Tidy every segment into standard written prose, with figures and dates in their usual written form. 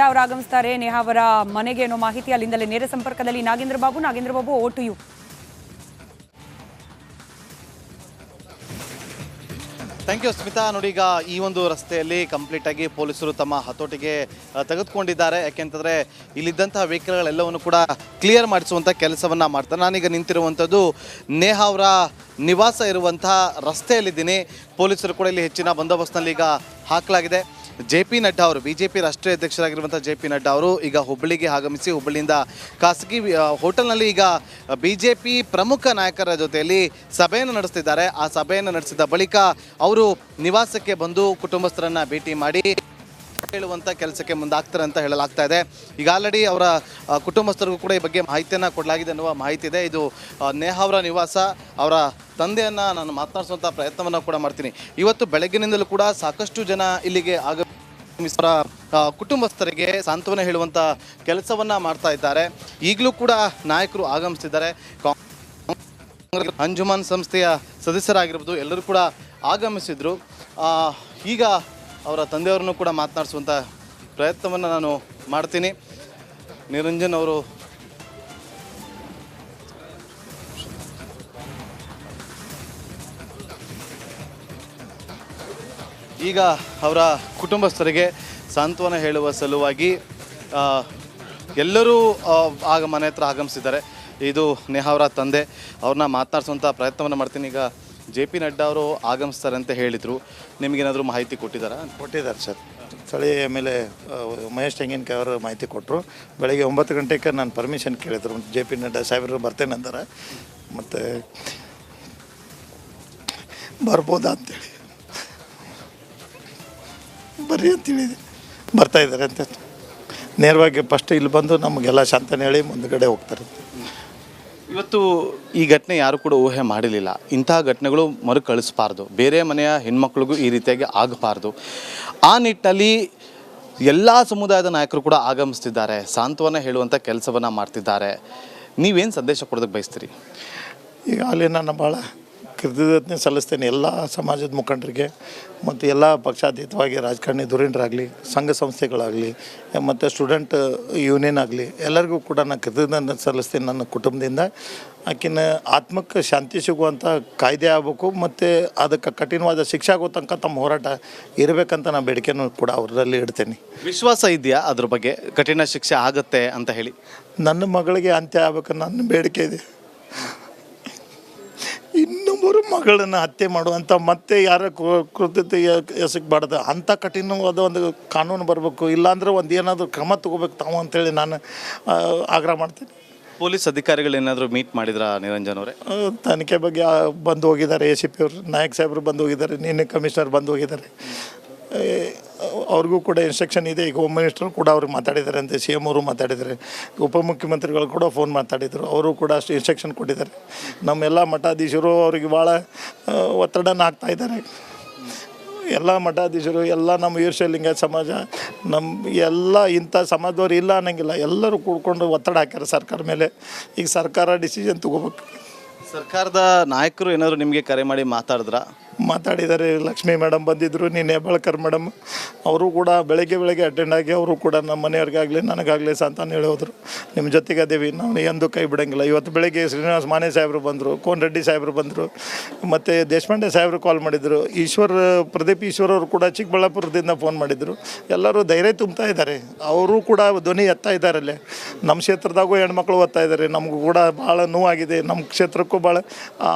ನಡ್ಡಾ ಅವರು ಆಗಮಿಸ್ತಾರೆ ನೇಹಾ ಅವರ ಮನೆಗೆ ಅನ್ನೋ ಮಾಹಿತಿ. ಅಲ್ಲಿಂದಲೇ ನೇರ ಸಂಪರ್ಕದಲ್ಲಿ Nagendra Babu, over to you. Thank you Smita. ನೋಡಿ, ಈಗ ಈ ಒಂದು ರಸ್ತೆಯಲ್ಲಿ ಕಂಪ್ಲೀಟಾಗಿ ಪೊಲೀಸರು ತಮ್ಮ ಹತೋಟಿಗೆ ತೆಗೆದುಕೊಂಡಿದ್ದಾರೆ. ಯಾಕೆಂತಂದರೆ ಇಲ್ಲಿದ್ದಂತಹ ವೆಹಿಕಲ್ಗಳೆಲ್ಲವನ್ನು ಕೂಡ ಕ್ಲಿಯರ್ ಮಾಡಿಸುವಂಥ ಕೆಲಸವನ್ನು ಮಾಡ್ತಾರೆ. ನಾನೀಗ ನಿಂತಿರುವಂಥದ್ದು ನೇಹಾ ಅವರ ನಿವಾಸ ಇರುವಂತಹ ರಸ್ತೆಯಲ್ಲಿದ್ದೀನಿ. ಪೊಲೀಸರು ಕೂಡ ಇಲ್ಲಿ ಹೆಚ್ಚಿನ ಬಂದೋಬಸ್ತ್ನಲ್ಲಿ ಈಗ ಹಾಕಲಾಗಿದೆ. JP ನಡ್ಡಾ ಅವರು, BJP ರಾಷ್ಟ್ರೀಯ ಅಧ್ಯಕ್ಷರಾಗಿರುವಂಥ JP ನಡ್ಡಾ ಅವರು ಈಗ ಹುಬ್ಬಳ್ಳಿಗೆ ಆಗಮಿಸಿ ಹುಬ್ಬಳ್ಳಿಯಿಂದ ಖಾಸಗಿ ಹೋಟೆಲ್ನಲ್ಲಿ ಈಗ BJP ಪ್ರಮುಖ ನಾಯಕರ ಜೊತೆಯಲ್ಲಿ ಸಭೆಯನ್ನು ನಡೆಸ್ತಿದ್ದಾರೆ. ಆ ಸಭೆಯನ್ನು ನಡೆಸಿದ ಬಳಿಕ ಅವರು ನಿವಾಸಕ್ಕೆ ಬಂದು ಕುಟುಂಬಸ್ಥರನ್ನು ಭೇಟಿ ಮಾಡಿ ಹೇಳುವಂಥ ಕೆಲಸಕ್ಕೆ ಮುಂದಾಗ್ತಾರೆ ಅಂತ ಹೇಳಲಾಗ್ತಾ ಇದೆ. ಈಗ ಆಲ್ರೆಡಿ ಅವರ ಕುಟುಂಬಸ್ಥರಿಗೂ ಕೂಡ ಈ ಬಗ್ಗೆ ಮಾಹಿತಿಯನ್ನು ಕೊಡಲಾಗಿದೆ ಅನ್ನುವ ಮಾಹಿತಿ ಇದೆ. ಇದು ನೇಹಾ ಅವರ ನಿವಾಸ. ಅವರ ತಂದೆಯನ್ನು ನಾನು ಮಾತನಾಡಿಸುವಂಥ ಪ್ರಯತ್ನವನ್ನು ಕೂಡ ಮಾಡ್ತೀನಿ. ಇವತ್ತು ಬೆಳಗ್ಗಿನಿಂದಲೂ ಕೂಡ ಸಾಕಷ್ಟು ಜನ ಇಲ್ಲಿಗೆ ಆಗಮಿಸಿದ ಕುಟುಂಬಸ್ಥರಿಗೆ ಸಾಂತ್ವನ ಹೇಳುವಂಥ ಕೆಲಸವನ್ನು ಮಾಡ್ತಾ ಇದ್ದಾರೆ. ಈಗಲೂ ಕೂಡ ನಾಯಕರು ಆಗಮಿಸ್ತಿದ್ದಾರೆ. ಅಂಜುಮನ್ ಸಂಸ್ಥೆಯ ಸದಸ್ಯರಾಗಿರ್ಬೋದು ಎಲ್ಲರೂ ಕೂಡ ಆಗಮಿಸಿದ್ರು. ಈಗ ಅವರ ತಂದೆಯವರನ್ನು ಕೂಡ ಮಾತನಾಡಿಸುವಂಥ ಪ್ರಯತ್ನವನ್ನು ನಾನು ಮಾಡ್ತೀನಿ. ನಿರಂಜನ್ ಅವರು ಈಗ ಅವರ ಕುಟುಂಬಸ್ಥರಿಗೆ ಸಾಂತ್ವನ ಹೇಳುವ ಸಲುವಾಗಿ ಎಲ್ಲರೂ ಆಗ ಮನೆ ಹತ್ರ ಆಗಮಿಸಿದ್ದಾರೆ. ಇದು ನೇಹಾ ಅವರ ತಂದೆ, ಅವ್ರನ್ನ ಮಾತನಾಡಿಸುವಂಥ ಪ್ರಯತ್ನವನ್ನು ಮಾಡ್ತೀನಿ. ಈಗ JP ನಡ್ಡಾ ಅವರು ಆಗಮಿಸ್ತಾರೆ ಅಂತ ಹೇಳಿದರು. ನಿಮಗೇನಾದರೂ ಮಾಹಿತಿ ಕೊಟ್ಟಿದ್ದಾರೆ ಸರ್. ಸ್ಥಳೀಯ MLA ಮಹೇಶ್ ತೆಂಗಿನಕಾಯಿ ಅವರು ಮಾಹಿತಿ ಕೊಟ್ಟರು. ಬೆಳಗ್ಗೆ 9 ಗಂಟೆಗೆ ನಾನು ಪರ್ಮಿಷನ್ ಕೇಳಿದ್ರು. JP ನಡ್ಡಾ ಸಾಹೇಬರು ಬರ್ತೇನೆ ಅಂತಾರೆ. ಮತ್ತು ಬರ್ಬೋದಾ ಅಂತೇಳಿ ಬರ್ರಿ ಅಂತೇಳಿದೆ. ಬರ್ತಾಯಿದ್ದಾರೆ ಅಂತ ನೇರವಾಗಿ ಫಸ್ಟ್ ಇಲ್ಲಿ ಬಂದು ನಮಗೆಲ್ಲ ಶಾಂತನೆ ಹೇಳಿ ಮುಂದುಗಡೆ ಹೋಗ್ತಾರೆ. ಇವತ್ತು ಈ ಘಟನೆ ಯಾರು ಕೂಡ ಊಹೆ ಮಾಡಿರಲಿಲ್ಲ. ಇಂತಹ ಘಟನೆಗಳು ಮರುಕಳಿಸಬಾರ್ದು, ಬೇರೆ ಮನೆಯ ಹೆಣ್ಮಕ್ಳಿಗೂ ಈ ರೀತಿಯಾಗಿ ಆಗಬಾರ್ದು. ಆ ನಿಟ್ಟಿನಲ್ಲಿ ಎಲ್ಲ ಸಮುದಾಯದ ನಾಯಕರು ಕೂಡ ಆಗಮಿಸ್ತಿದ್ದಾರೆ, ಸಾಂತ್ವನ ಹೇಳುವಂಥ ಕೆಲಸವನ್ನು ಮಾಡ್ತಿದ್ದಾರೆ. ನೀವೇನು ಸಂದೇಶ ಕೊಡೋದಕ್ಕೆ ಬಯಸ್ತೀರಿ? ಈಗ ಅಲ್ಲಿ ನಾನು ಭಾಳ ಕೃತಜ್ಞತೆ ಸಲ್ಲಿಸ್ತೇನೆ ಎಲ್ಲ ಸಮಾಜದ ಮುಖಂಡರಿಗೆ ಮತ್ತು ಎಲ್ಲ ಪಕ್ಷಾತೀತವಾಗಿ ರಾಜಕಾರಣಿ ಧುರೀಣರಾಗಲಿ, ಸಂಘ ಸಂಸ್ಥೆಗಳಾಗಲಿ ಮತ್ತು ಸ್ಟೂಡೆಂಟ್ ಯೂನಿಯನ್ ಆಗಲಿ ಎಲ್ಲರಿಗೂ ಕೂಡ ನಾನು ಕೃತಜ್ಞತೆ ಸಲ್ಲಿಸ್ತೇನೆ. ನನ್ನ ಕುಟುಂಬದಿಂದ ಆಕಿನ ಆತ್ಮಕ್ಕೆ ಶಾಂತಿ ಸಿಗುವಂಥ ಕಾಯ್ದೆ ಆಗಬೇಕು ಮತ್ತು ಅದಕ್ಕೆ ಕಠಿಣವಾದ ಶಿಕ್ಷೆ ಆಗೋ ತನಕ ತಮ್ಮ ಹೋರಾಟ ಇರಬೇಕಂತ ನಾನು ಬೇಡಿಕೆನೂ ಕೂಡ ಅವರಲ್ಲಿ ಇಡ್ತೇನೆ. ವಿಶ್ವಾಸ ಇದೆಯಾ ಅದ್ರ ಬಗ್ಗೆ ಕಠಿಣ ಶಿಕ್ಷೆ ಆಗುತ್ತೆ ಅಂತ ಹೇಳಿ? ನನ್ನ ಮಗಳಿಗೆ ಅಂತ್ಯ ಆಗಬೇಕು ನನ್ನ ಬೇಡಿಕೆ ಇದೆ. ಇನ್ನೊಬ್ಬರು ಮಗಳನ್ನು ಹತ್ಯೆ ಮಾಡುವಂಥ ಮತ್ತೆ ಯಾರ ಕೃತ್ಯತೆ ಎಸಗಬಾರ್ದು ಅಂಥ ಕಠಿಣವಾದ ಒಂದು ಕಾನೂನು ಬರಬೇಕು. ಇಲ್ಲಾಂದ್ರೆ ಒಂದು ಏನಾದರೂ ಕ್ರಮ ತಗೋಬೇಕು ತಾವು ಅಂತೇಳಿ ನಾನು ಆಗ್ರಹ ಮಾಡ್ತೀನಿ. ಪೊಲೀಸ್ ಅಧಿಕಾರಿಗಳು ಏನಾದರೂ ಮೀಟ್ ಮಾಡಿದ್ರಾ ನಿರಂಜನ್ ಅವರೇ? ತನಿಖೆ ಬಗ್ಗೆ ಬಂದು ಹೋಗಿದ್ದಾರೆ. ACP ಅವರು, ನಾಯಕ್ ಸಾಹೇಬರು ಬಂದು ಹೋಗಿದ್ದಾರೆ. ನಿನ್ನೆ ಕಮಿಷನರ್ ಬಂದು ಹೋಗಿದ್ದಾರೆ. ಅವ್ರಿಗೂ ಕೂಡ ಇನ್ಸ್ಟ್ರಕ್ಷನ್ ಇದೆ. ಈಗ ಹೋಮ್ ಮಿನಿಸ್ಟರ್ ಕೂಡ ಅವ್ರಿಗೆ ಮಾತಾಡಿದ್ದಾರೆ ಅಂತೆ, CM ಅವರು ಮಾತಾಡಿದ್ದಾರೆ, ಉಪಮುಖ್ಯಮಂತ್ರಿಗಳು ಕೂಡ ಫೋನ್ ಮಾತಾಡಿದರು. ಅವರು ಕೂಡ ಅಷ್ಟು ಇನ್ಸ್ಟ್ರಕ್ಷನ್ ಕೊಟ್ಟಿದ್ದಾರೆ. ನಮ್ಮೆಲ್ಲ ಮಠಾಧೀಶರು ಅವ್ರಿಗೆ ಭಾಳ ಒತ್ತಡನ ಹಾಕ್ತಾಯಿದ್ದಾರೆ. ಎಲ್ಲ ಮಠಾಧೀಶರು, ಎಲ್ಲ ನಮ್ಮ ವೀರಶೈವಲಿಂಗ ಸಮಾಜ, ನಮ್ಮ ಎಲ್ಲ ಇಂಥ ಸಮಾಜದವ್ರು ಇಲ್ಲ ಅನ್ನೋಂಗಿಲ್ಲ, ಎಲ್ಲರೂ ಕೂಡ್ಕೊಂಡು ಒತ್ತಡ ಹಾಕ್ಯಾರ ಸರ್ಕಾರ ಮೇಲೆ. ಈಗ ಸರ್ಕಾರ ಡಿಸಿಷನ್ ತೊಗೋಬೇಕು. ಸರ್ಕಾರದ ನಾಯಕರು ಏನಾದರೂ ನಿಮಗೆ ಕರೆ ಮಾಡಿ ಮಾತಾಡಿದ್ದಾರೆ. ಲಕ್ಷ್ಮೀ ಮೇಡಮ್ ಬಂದಿದ್ದರು, ನಿನ್ನೆ ಹೆಬ್ಬಾಳ್ಕರ್ ಮೇಡಮ್ ಅವರು ಕೂಡ ಬೆಳಗ್ಗೆ ಅಟೆಂಡ್ ಆಗಿ ಅವರು ಕೂಡ ನಮ್ಮ ಮನೆಯವ್ರಿಗಾಗಲಿ ನನಗಾಗಲಿ ಸಾಂತ್ವನ ಹೇಳಿ ಹೋದರು. ನಿಮ್ಮ ಜೊತೆಗೆ ಅದೇವಿ, ನಾವು ಎಂದು ಕೈ ಬಿಡೋಂಗಿಲ್ಲ. ಇವತ್ತು ಬೆಳಗ್ಗೆ ಶ್ರೀನಿವಾಸ ಮಾನೆ ಸಾಹೇಬರು ಬಂದರು, ಕೋನ್ ರೆಡ್ಡಿ ಸಾಹೇಬರು ಬಂದರು, ಮತ್ತು ದೇಶಪಾಂಡೆ ಸಾಹೇಬರು ಕಾಲ್ ಮಾಡಿದರು. ಪ್ರದೀಪ್ ಈಶ್ವರ್ ಅವರು ಕೂಡ ಚಿಕ್ಕಬಳ್ಳಾಪುರದಿಂದ ಫೋನ್ ಮಾಡಿದರು. ಎಲ್ಲರೂ ಧೈರ್ಯ ತುಂಬ್ತಾ ಇದ್ದಾರೆ. ಅವರು ಕೂಡ ಧ್ವನಿ ಎತ್ತಾ ಇದ್ದಾರಲ್ಲೇ. ನಮ್ಮ ಕ್ಷೇತ್ರದಾಗೂ ಹೆಣ್ಮಕ್ಳು ಓದ್ತಾ ಇದ್ದಾರೆ. ನಮಗೂ ಕೂಡ ಭಾಳ ನೋವಾಗಿದೆ. ನಮ್ಮ ಕ್ಷೇತ್ರಕ್ಕೂ ಭಾಳ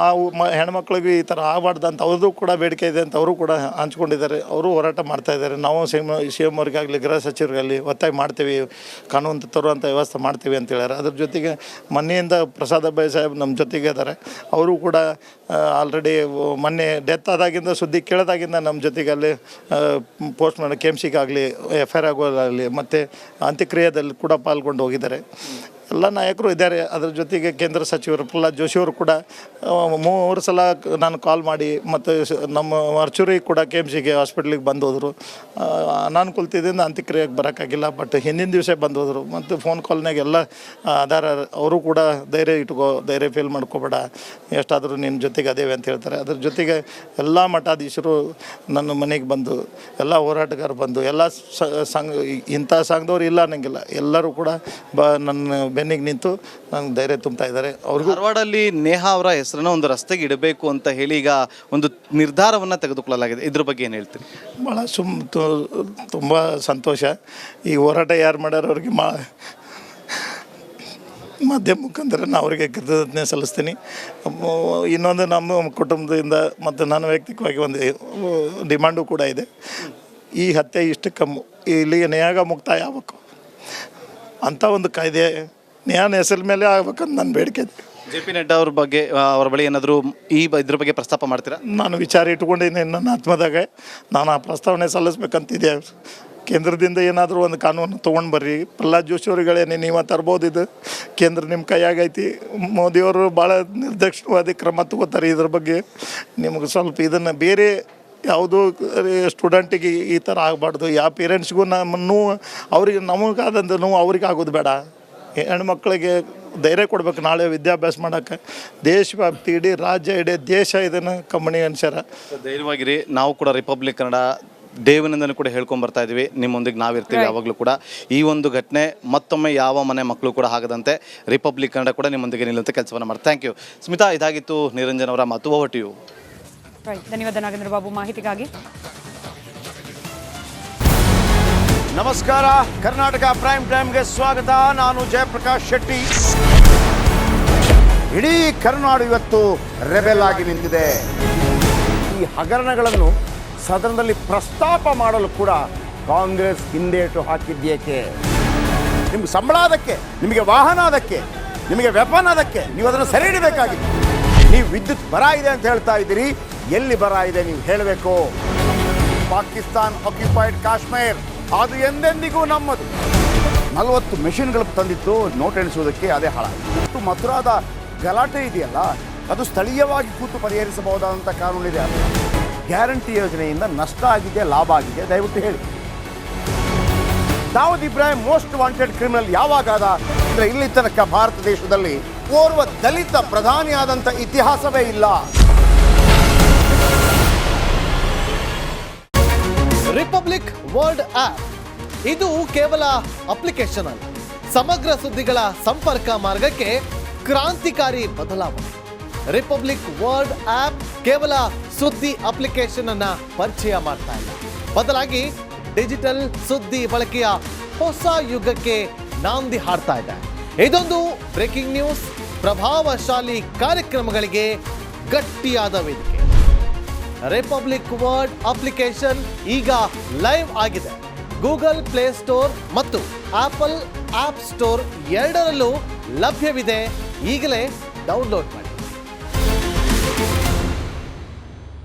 ಹೆಣ್ಮಕ್ಳಿಗೂ ಈ ಥರ ಆಗಬಾರ್ದು ಅಂತ ಅವ್ರದ್ದು ಕೂಡ ಬೇಡಿಕೆ ಇದೆ ಅಂತ ಅವರು ಕೂಡ ಹಂಚ್ಕೊಂಡಿದ್ದಾರೆ. ಅವರು ಹೋರಾಟ ಮಾಡ್ತಾಯಿದ್ದಾರೆ. ನಾವು CM ಅವ್ರಿಗಾಗಲಿ ಗೃಹ ಸಚಿವರಿಗಾಗಲಿ ಒತ್ತಾಯ ಮಾಡ್ತೀವಿ, ಕಾನೂನು ತರುವಂಥ ವ್ಯವಸ್ಥೆ ಮಾಡ್ತೀವಿ ಅಂತ ಹೇಳ್ಯಾರ. ಅದ್ರ ಜೊತೆಗೆ ಮೊನ್ನೆಯಿಂದ ಪ್ರಸಾದ್ ಅಭಯ್ ಸಾಹೇಬ್ ನಮ್ಮ ಜೊತೆಗೆ ಇದ್ದಾರೆ. ಅವರು ಕೂಡ ಆಲ್ರೆಡಿ ಮೊನ್ನೆ ಡೆತ್ ಆದಾಗಿಂದ ಸುದ್ದಿ ಕೇಳೋದಾಗಿಂದ ನಮ್ಮ ಜೊತೆಗೆ ಅಲ್ಲಿ ಪೋಸ್ಟ್ ಮಾಡಿ KMCಗಾಗಲಿ FIR ಆಗೋದಾಗಲಿ ಮತ್ತು ಅಂತ್ಯಕ್ರಿಯೆಯಲ್ಲಿ ಕೂಡ ಪಾಲ್ಗೊಂಡು ಹೋಗಿದ್ದಾರೆ. ಎಲ್ಲ ನಾಯಕರು ಇದ್ದಾರೆ. ಅದ್ರ ಜೊತೆಗೆ ಕೇಂದ್ರ ಸಚಿವರು ಪ್ರಹ್ಲಾದ್ ಜೋಶಿ ಅವರು ಕೂಡ 3 ಸಲ ನಾನು ಕಾಲ್ ಮಾಡಿ ಮತ್ತು ನಮ್ಮ ವರ್ಚೂರಿಗೆ ಕೂಡ KMCಗೆ ಹಾಸ್ಪಿಟ್ಲಿಗೆ ಬಂದೋದ್ರು. ಅನಾನುಕೂಲತೆಯಿಂದ ಅಂತ್ಯಕ್ರಿಯೆಗೆ ಬರೋಕ್ಕಾಗಿಲ್ಲ, ಬಟ್ ಹಿಂದಿನ ದಿವಸ ಬಂದೋದ್ರು. ಮತ್ತು ಫೋನ್ ಕಾಲ್ನಾಗ ಎಲ್ಲ ಆಧಾರ ಅವರು ಕೂಡ ಧೈರ್ಯ ಇಟ್ಕೋ, ಧೈರ್ಯ ಫೇಲ್ ಮಾಡ್ಕೋಬೇಡ, ಎಷ್ಟಾದರೂ ನಿನ್ನ ಜೊತೆಗೆ ಅದೇವೆ ಅಂತ ಹೇಳ್ತಾರೆ. ಅದ್ರ ಜೊತೆಗೆ ಎಲ್ಲ ಮಠಾಧೀಶರು ನನ್ನ ಮನೆಗೆ ಬಂದು, ಎಲ್ಲ ಹೋರಾಟಗಾರರು ಬಂದು, ಎಲ್ಲ ಸಂಘ ಇಂಥ ಸಂಘದವ್ರು ಇಲ್ಲ ಅನ್ನಂಗಿಲ್ಲ, ಎಲ್ಲರೂ ಕೂಡ ನನ್ನ ಬೆನ್ನಿಗೆ ನಿಂತು ನನಗೆ ಧೈರ್ಯ ತುಂಬ್ತಾ ಇದ್ದಾರೆ. ಅವ್ರಿಗೂ ಧಾರವಾಡಲ್ಲಿ ನೇಹಾ ಅವರ ಹೆಸರನ್ನು ಒಂದು ರಸ್ತೆಗೆ ಇಡಬೇಕು ಅಂತ ಹೇಳಿ ಈಗ ಒಂದು ನಿರ್ಧಾರವನ್ನು ತೆಗೆದುಕೊಳ್ಳಲಾಗಿದೆ. ಇದ್ರ ಬಗ್ಗೆ ಏನು ಹೇಳ್ತೀರಿ? ಭಾಳ ತುಂಬ ಸಂತೋಷ. ಈ ಹೋರಾಟ ಯಾರು ಮಾಡ್ಯಾರ ಅವ್ರಿಗೆ ಮಾಧ್ಯಮ ಮುಖಾಂತರ ನಾನು ಅವರಿಗೆ ಕೃತಜ್ಞತೆ ಸಲ್ಲಿಸ್ತೀನಿ. ಇನ್ನೊಂದು ನಮ್ಮ ಕುಟುಂಬದಿಂದ ಮತ್ತು ನನ್ನ ವೈಯಕ್ತಿಕವಾಗಿ ಒಂದು ಡಿಮಾಂಡು ಕೂಡ ಇದೆ. ಈ ಹತ್ಯೆ ಇಷ್ಟು ಕಮ್ಮು, ಇಲ್ಲಿಗೆ ನ್ಯಾಯ ಮುಕ್ತಾಯ ಆಗಬೇಕು ಅಂಥ ಒಂದು ಕಾಯ್ದೆ ನ್ಯಾಯನ ಹೆಸರ ಮೇಲೆ ಆಗ್ಬೇಕಂತ ನನ್ನ ಬೇಡಿಕೆ ಇದೆ. JP ನಡ್ಡಾ ಅವ್ರ ಬಗ್ಗೆ, ಅವರ ಬಳಿ ಏನಾದರೂ ಇದ್ರ ಬಗ್ಗೆ ಪ್ರಸ್ತಾಪ ಮಾಡ್ತೀರಾ? ನಾನು ವಿಚಾರ ಇಟ್ಕೊಂಡಿದ್ದೀನಿ ನನ್ನ ಆತ್ಮದಾಗ. ನಾನು ಆ ಪ್ರಸ್ತಾವನೆ ಸಲ್ಲಿಸ್ಬೇಕಂತಿದ್ದೆ. ಕೇಂದ್ರದಿಂದ ಏನಾದರೂ ಒಂದು ಕಾನೂನು ತೊಗೊಂಡು ಬರ್ರಿ. ಪ್ರಹ್ಲಾದ್ ಜೋಶಿ ಅವ್ರುಗಳೇನೆ ನೀವು ತರ್ಬೋದು, ಇದು ಕೇಂದ್ರ ನಿಮ್ಮ ಕೈಯಾಗೈತಿ. ಮೋದಿಯವರು ಭಾಳ ನಿರ್ದಾಕ್ಷಿಣ್ಯವಾದಿ ಕ್ರಮ ತಗೋತಾರೆ ಇದ್ರ ಬಗ್ಗೆ. ನಿಮಗೆ ಸ್ವಲ್ಪ ಇದನ್ನು ಬೇರೆ ಯಾವುದೋ ಸ್ಟೂಡೆಂಟಿಗೆ ಈ ಥರ ಆಗಬಾರ್ದು. ಯಾವ ಪೇರೆಂಟ್ಸ್ಗೂ ನಮ್ಮನ್ನು ಅವ್ರಿಗೆ ನಮಗಾದಂಥ ನೋವು ಅವ್ರಿಗೆ ಆಗೋದು ಬೇಡ. ಹೆಣ್ಮಕ್ಳಿಗೆ ಧೈರ್ಯ ಕೊಡ್ಬೇಕು ನಾಳೆ ವಿದ್ಯಾಭ್ಯಾಸ ಮಾಡೋಕ್ಕೆ. ದೇಶವ್ಯಾಪ್ತಿ ಇಡೀ ರಾಜ್ಯ, ಇಡೀ ದೇಶ ಇದನ್ನು ಕಮ್ಮಣಿ ಅನ್ಸ್ಯಾರ. ಧೈರ್ಯವಾಗಿರಿ. ನಾವು ಕೂಡ ರಿಪಬ್ಲಿಕ್ ಕನ್ನಡ ಡೇವಿನಿಂದನೂ ಕೂಡ ಹೇಳ್ಕೊಂಡು ಬರ್ತಾ ಇದ್ದೀವಿ, ನಿಮ್ಮೊಂದಿಗೆ ನಾವಿರ್ತೀವಿ ಯಾವಾಗಲೂ ಕೂಡ. ಈ ಒಂದು ಘಟನೆ ಮತ್ತೊಮ್ಮೆ ಯಾವ ಮನೆ ಮಕ್ಕಳು ಕೂಡ ಆಗದಂತೆ ರಿಪಬ್ಲಿಕ್ ಕನ್ನಡ ಕೂಡ ನಿಮ್ಮೊಂದಿಗೆ ನಿಲ್ಲುವಂತೆ ಕೆಲಸವನ್ನು ಮಾಡಿ. Thank you Smita. ಇದಾಗಿತ್ತು ನಿರಂಜನ್ ಅವರ ಮಾತು. Over to you. ಧನ್ಯವಾದ ನಾಗೇಂದ್ರ ಬಾಬು ಮಾಹಿತಿಗಾಗಿ. ನಮಸ್ಕಾರ, ಕರ್ನಾಟಕ ಪ್ರೈಮ್ ಟೈಮ್ಗೆ ಸ್ವಾಗತ. ನಾನು ಜಯಪ್ರಕಾಶ್ ಶೆಟ್ಟಿ. ಇಡೀ ಕರ್ನಾಡು ಇವತ್ತು ರೆಬೆಲ್ ಆಗಿ ನಿಂತಿದೆ. ಈ ಹಗರಣಗಳನ್ನು ಸದನದಲ್ಲಿ ಪ್ರಸ್ತಾಪ ಮಾಡಲು ಕೂಡ ಕಾಂಗ್ರೆಸ್ ಹಿಂದೇಟು ಹಾಕಿದ್ದೇಕೆ? ನಿಮ್ಗೆ ಸಂಬಳ ಅದಕ್ಕೆ, ನಿಮಗೆ ವಾಹನ ಅದಕ್ಕೆ, ನಿಮಗೆ ವೆಪನ್ ಅದಕ್ಕೆ, ನೀವು ಅದನ್ನು ಸೆರೆ ಹಿಡಿಬೇಕಾಗಿತ್ತು. ನೀವು ವಿದ್ಯುತ್ ಬರ ಇದೆ ಅಂತ ಹೇಳ್ತಾ ಇದ್ದೀರಿ, ಎಲ್ಲಿ ಬರ ಇದೆ ನೀವು ಹೇಳಬೇಕು. ಪಾಕಿಸ್ತಾನ್ ಆಕ್ಯುಪೈಡ್ ಕಾಶ್ಮೀರ್ ಅದು ಎಂದೆಂದಿಗೂ ನಮ್ಮದು. 40 ಮೆಷಿನ್ಗಳು ತಂದಿತ್ತು ನೋಟ್ ಎಣಿಸುವುದಕ್ಕೆ, ಅದೇ ಹಾಳಾಯಿತು. ಮಥುರಾದ ಗಲಾಟೆ ಇದೆಯಲ್ಲ, ಅದು ಸ್ಥಳೀಯವಾಗಿ ಕೂತು ಪರಿಹರಿಸಬಹುದಾದಂಥ ಕಾನೂನಿದೆ. ಗ್ಯಾರಂಟಿ ಯೋಜನೆಯಿಂದ ನಷ್ಟ ಆಗಿದೆ, ಲಾಭ ಆಗಿದೆ, ದಯವಿಟ್ಟು ಹೇಳಿ. Dawood Ibrahim most wanted criminal ಯಾವಾಗಾದ ಅಂದರೆ ಇಲ್ಲಿ ತನಕ ಭಾರತ ದೇಶದಲ್ಲಿ ಓರ್ವ ದಲಿತ ಪ್ರಧಾನಿಯಾದಂಥ ಇತಿಹಾಸವೇ ಇಲ್ಲ. ರಿಪಬ್ಲಿಕ್ ವರ್ಲ್ಡ್ ಆಪ್ ಇದು ಕೇವಲ ಅಪ್ಲಿಕೇಶನ್ ಅಲ್ಲ, ಸಮಗ್ರ ಸುದ್ದಿಗಳ ಸಂಪರ್ಕ ಮಾರ್ಗಕ್ಕೆ ಕ್ರಾಂತಿಕಾರಿ ಬದಲಾವಣೆ. ರಿಪಬ್ಲಿಕ್ ವರ್ಲ್ಡ್ ಆಪ್ ಕೇವಲ ಸುದ್ದಿ ಅಪ್ಲಿಕೇಶನ್ ಅನ್ನ ಪರಿಚಯ ಮಾಡ್ತಾ ಇಲ್ಲ, ಬದಲಾಗಿ ಡಿಜಿಟಲ್ ಸುದ್ದಿ ಬಳಕೆಯ ಹೊಸ ಯುಗಕ್ಕೆ ನಾಂದಿ ಹಾಡ್ತಾ ಇದೆ. ಇದೊಂದು ಬ್ರೇಕಿಂಗ್ ನ್ಯೂಸ್, ಪ್ರಭಾವಶಾಲಿ ಕಾರ್ಯಕ್ರಮಗಳಿಗೆ ಗಟ್ಟಿಯಾದ ವೇದಿಕೆ. ರಿಪಬ್ಲಿಕ್ ವರ್ಲ್ಡ್ ಅಪ್ಲಿಕೇಶನ್ ಈಗ ಲೈವ್ ಆಗಿದೆ. ಗೂಗಲ್ ಪ್ಲೇಸ್ಟೋರ್ ಮತ್ತು ಆಪಲ್ ಆಪ್ ಸ್ಟೋರ್ ಎರಡರಲ್ಲೂ ಲಭ್ಯವಿದೆ. ಈಗಲೇ ಡೌನ್ಲೋಡ್ ಮಾಡಿ.